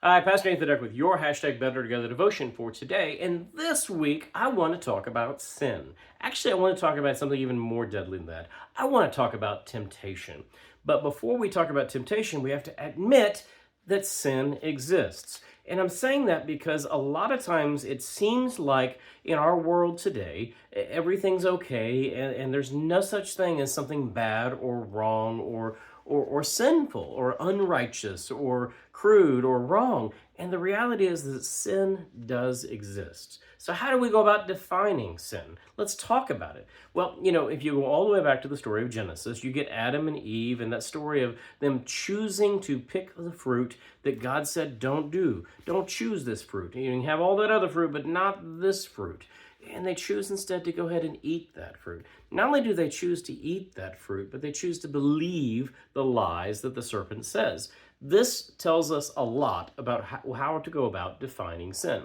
Hi, Pastor Nathan Duck with your hashtag Better Together devotion for today. And this week, I want to talk about sin. Actually, I want to talk about something even more deadly than that. I want to talk about temptation. But before we talk about temptation, we have to admit that sin exists. And I'm saying that because a lot of times it seems like in our world today, everything's okay and there's no such thing as something bad or wrong or sinful or unrighteous or crude or wrong. And the reality is that sin does exist. So, how do we go about defining sin? Let's talk about it. Well, if you go all the way back to the story of Genesis, you get Adam and Eve and that story of them choosing to pick the fruit that God said, don't do. Don't choose this fruit. You can have all that other fruit, but not this fruit. And they choose instead to go ahead and eat that fruit. Not only do they choose to eat that fruit, but they choose to believe the lies that the serpent says. This tells us a lot about how to go about defining sin.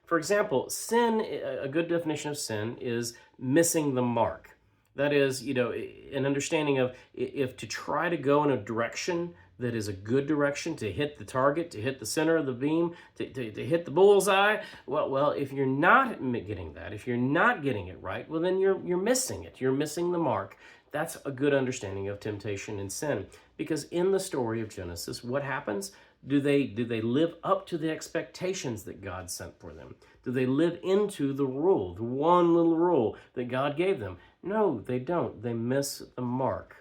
For example, sin, a good definition of sin is missing the mark. That is, an understanding of if to try to go in a direction that is a good direction to hit the target, to hit the center of the beam, to hit the bullseye. Well, if you're not getting that, if you're not getting it right, well, then you're missing it. You're missing the mark. That's a good understanding of temptation and sin. Because in the story of Genesis, what happens? Do they live up to the expectations that God sent for them? Do they live into the rule, the one little rule that God gave them? No, they don't. They miss the mark.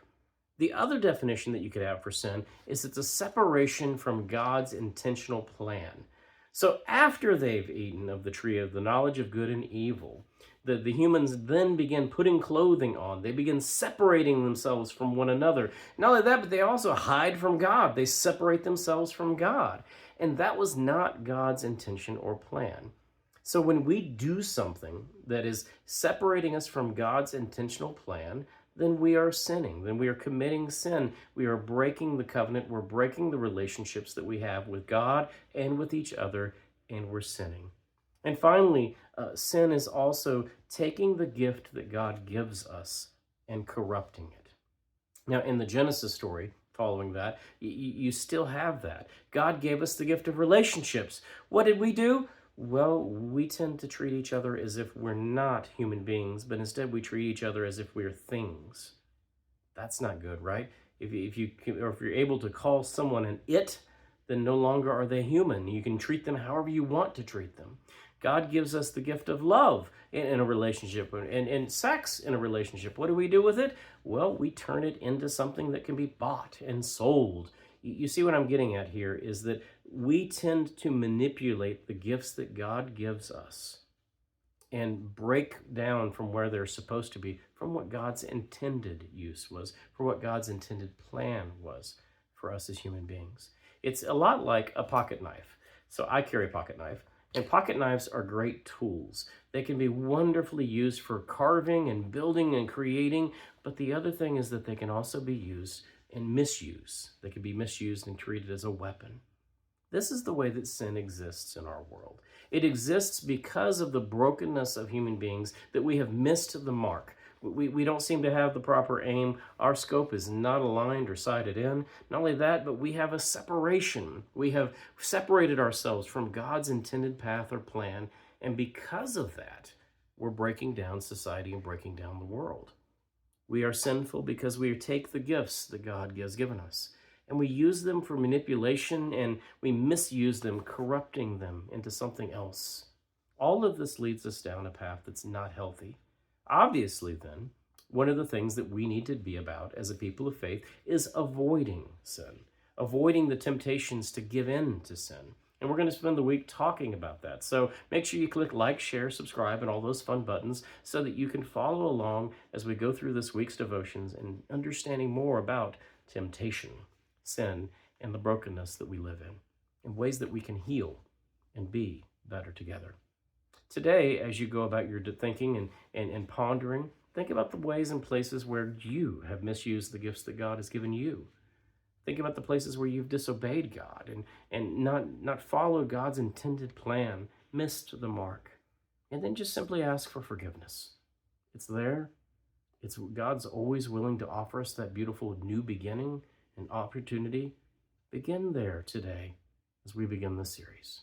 The other definition that you could have for sin is it's a separation from God's intentional plan. So after they've eaten of the tree of the knowledge of good and evil, the humans then begin putting clothing on. They begin separating themselves from one another. Not only that, but they also hide from God. They separate themselves from God. And that was not God's intention or plan. So when we do something that is separating us from God's intentional plan, then we are sinning. Then we are committing sin. We are breaking the covenant. We're breaking the relationships that we have with God and with each other, and we're sinning. And finally, sin is also taking the gift that God gives us and corrupting it. Now, in the Genesis story, following that, you still have that. God gave us the gift of relationships. What did we do? Well, we tend to treat each other as if we're not human beings, but instead we treat each other as if we're things. That's not good, right? If you're able to call someone an it, then no longer are they human. You can treat them however you want to treat them. God gives us the gift of love in a relationship and sex in a relationship. What do we do with it? Well, we turn it into something that can be bought and sold. You see what I'm getting at here is that we tend to manipulate the gifts that God gives us and break down from where they're supposed to be, from what God's intended use was, for what God's intended plan was for us as human beings. It's a lot like a pocket knife. So I carry a pocket knife, and pocket knives are great tools. They can be wonderfully used for carving and building and creating, but the other thing is that they can also be used and misuse. They can be misused and treated as a weapon. This is the way that sin exists in our world. It exists because of the brokenness of human beings that we have missed the mark. We don't seem to have the proper aim. Our scope is not aligned or sighted in. Not only that, but we have a separation. We have separated ourselves from God's intended path or plan. And because of that, we're breaking down society and breaking down the world. We are sinful because we take the gifts that God has given us and we use them for manipulation and we misuse them, corrupting them into something else. All of this leads us down a path that's not healthy. Obviously, then, one of the things that we need to be about as a people of faith is avoiding sin, avoiding the temptations to give in to sin. And we're going to spend the week talking about that. So make sure you click like, share, subscribe, and all those fun buttons so that you can follow along as we go through this week's devotions and understanding more about temptation, sin, and the brokenness that we live in ways that we can heal and be better together. Today, as you go about your thinking and pondering, think about the ways and places where you have misused the gifts that God has given you. Think about the places where you've disobeyed God and not followed God's intended plan, missed the mark. And then just simply ask for forgiveness. It's there. It's God's always willing to offer us that beautiful new beginning and opportunity. Begin there today. as we begin this series.